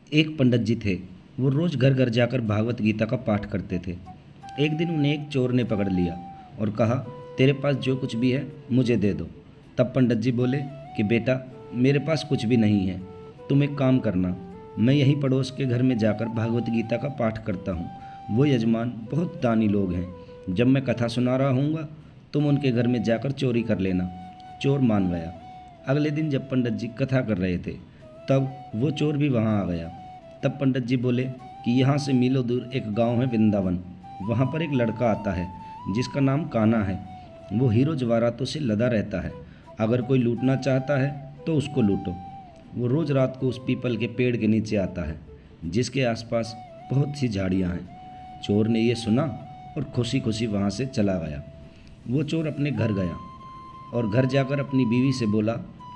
एक पंडित जी थे। वो रोज़ घर घर जाकर भागवत गीता का पाठ करते थे। एक दिन उन्हें एक चोर ने पकड़ लिया और कहा, तेरे पास जो कुछ भी है मुझे दे दो। तब पंडित जी बोले कि बेटा, मेरे पास कुछ भी नहीं है। तुम एक काम करना, मैं यहीं पड़ोस के घर में जाकर भागवत गीता का पाठ करता हूँ। वो यजमान बहुत दानी लोग हैं। जब मैं कथा सुना रहा हूँगा तुम उनके घर में जाकर चोरी कर लेना। चोर मान गया। अगले दिन जब पंडित जी कथा कर रहे थे तब वो चोर भी वहाँ आ गया। तब पंडित जी बोले कि यहाँ से मीलों दूर एक गांव है वृंदावन। वहाँ पर एक लड़का आता है जिसका नाम कान्हा है। वो हीरो जवाहरातों से लदा रहता है। अगर कोई लूटना चाहता है तो उसको लूटो। वो रोज़ रात को उस पीपल के पेड़ के नीचे आता है जिसके आसपास बहुत सी झाड़ियाँ हैं। चोर ने ये सुना और खुशी खुशी वहाँ से चला गया। वो चोर अपने घर गया और घर जाकर अपनी बीवी से बोला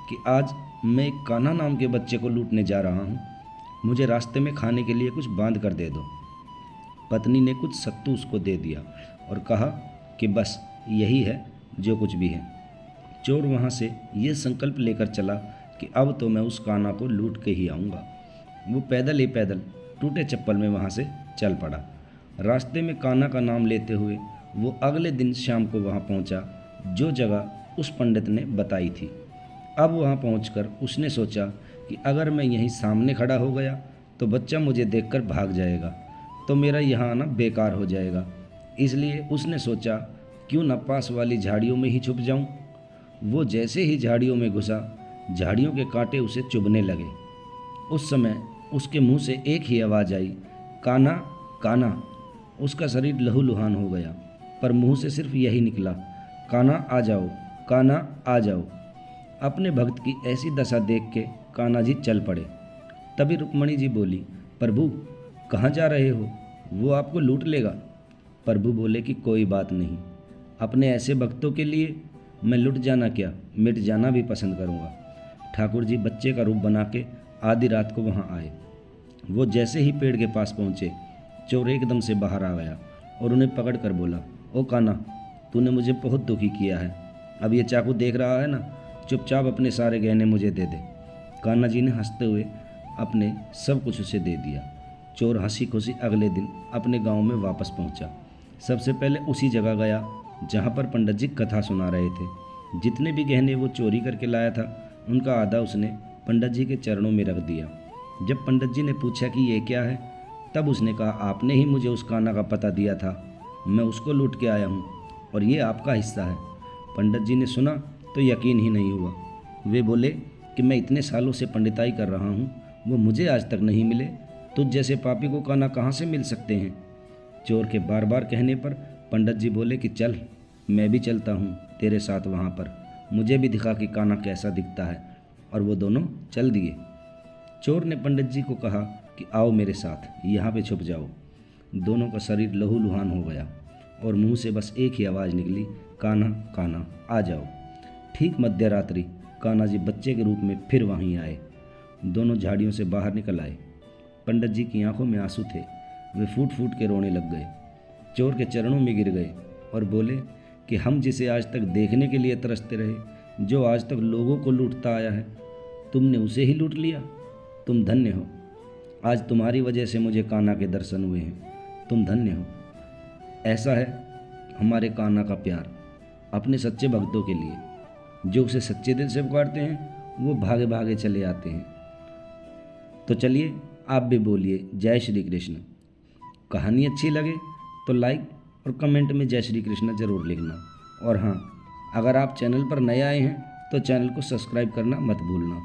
कि आज मैं एक कान्हा नाम के बच्चे को लूटने जा रहा हूँ। मुझे रास्ते में खाने के लिए कुछ बांध कर दे दो। पत्नी ने कुछ सत्तू उसको दे दिया और कहा कि बस यही है जो कुछ भी है। चोर वहाँ से ये संकल्प लेकर चला कि अब तो मैं उस कान्हा को लूट के ही आऊँगा। वो पैदल ही पैदल टूटे चप्पल में वहाँ से चल पड़ा। रास्ते में कान्हा का नाम लेते हुए वो अगले दिन शाम को वहाँ पहुँचा जो जगह उस पंडित ने बताई थी। अब वहाँ पहुँचकर उसने सोचा कि अगर मैं यहीं सामने खड़ा हो गया तो बच्चा मुझे देखकर भाग जाएगा, तो मेरा यहाँ आना बेकार हो जाएगा। इसलिए उसने सोचा क्यों न पास वाली झाड़ियों में ही छुप जाऊँ। वो जैसे ही झाड़ियों में घुसा, झाड़ियों के कांटे उसे चुभने लगे। उस समय उसके मुंह से एक ही आवाज़ आई, कान्हा कान्हा। उसका शरीर लहूलुहान हो गया, पर मुंह से सिर्फ यही निकला, कान्हा आ जाओ, कान्हा आ जाओ। अपने भक्त की ऐसी दशा देख के कान्हा जी चल पड़े। तभी रुक्मणी जी बोली, प्रभु कहाँ जा रहे हो, वो आपको लूट लेगा। प्रभु बोले कि कोई बात नहीं, अपने ऐसे भक्तों के लिए मैं लुट जाना क्या, मिट जाना भी पसंद करूँगा। ठाकुर जी बच्चे का रूप बना के आधी रात को वहाँ आए। वो जैसे ही पेड़ के पास पहुँचे, चोर एकदम से बाहर आ गया और उन्हें पकड़ कर बोला, ओ कान्हा, तूने मुझे बहुत दुखी किया है। अब ये चाकू देख रहा है ना, चुपचाप अपने सारे गहने मुझे दे दे। कान्हा जी ने हंसते हुए अपने सब कुछ उसे दे दिया। चोर हंसी खुशी अगले दिन अपने गांव में वापस पहुंचा। सबसे पहले उसी जगह गया जहां पर पंडित जी कथा सुना रहे थे। जितने भी गहने वो चोरी करके लाया था उनका आधा उसने पंडित जी के चरणों में रख दिया। जब पंडित जी ने पूछा कि ये क्या है, तब उसने कहा, आपने ही मुझे उस कान्हा का पता दिया था, मैं उसको लूट के आया हूँ और ये आपका हिस्सा है। पंडित जी ने सुना तो यकीन ही नहीं हुआ। वे बोले कि मैं इतने सालों से पंडिताई कर रहा हूँ, वो मुझे आज तक नहीं मिले। तुझ जैसे पापी को कान्हा कहाँ से मिल सकते हैं। चोर के बार बार कहने पर पंडित जी बोले कि चल, मैं भी चलता हूँ तेरे साथ वहाँ पर, मुझे भी दिखा कि कान्हा कैसा दिखता है। और वो दोनों चल दिए। चोर ने पंडित जी को कहा कि आओ मेरे साथ, यहाँ पे छुप जाओ। दोनों का शरीर लहूलुहान हो गया और मुंह से बस एक ही आवाज़ निकली, कान्हा कान्हा आ जाओ। ठीक मध्य रात्रि कान्हा जी बच्चे के रूप में फिर वहीं आए। दोनों झाड़ियों से बाहर निकल आए। पंडित जी की आंखों में आंसू थे, वे फूट फूट के रोने लग गए। चोर के चरणों में गिर गए और बोले कि हम जिसे आज तक देखने के लिए तरसते रहे, जो आज तक लोगों को लूटता आया है, तुमने उसे ही लूट लिया। तुम धन्य हो, आज तुम्हारी वजह से मुझे कान्हा के दर्शन हुए हैं, तुम धन्य हो। ऐसा है हमारे कान्हा का प्यार अपने सच्चे भक्तों के लिए। जो उसे सच्चे दिल से पुकारते हैं वो भागे भागे चले आते हैं। तो चलिए आप भी बोलिए जय श्री कृष्ण। कहानी अच्छी लगे तो लाइक और कमेंट में जय श्री कृष्ण ज़रूर लिखना। और हाँ, अगर आप चैनल पर नए आए हैं तो चैनल को सब्सक्राइब करना मत भूलना।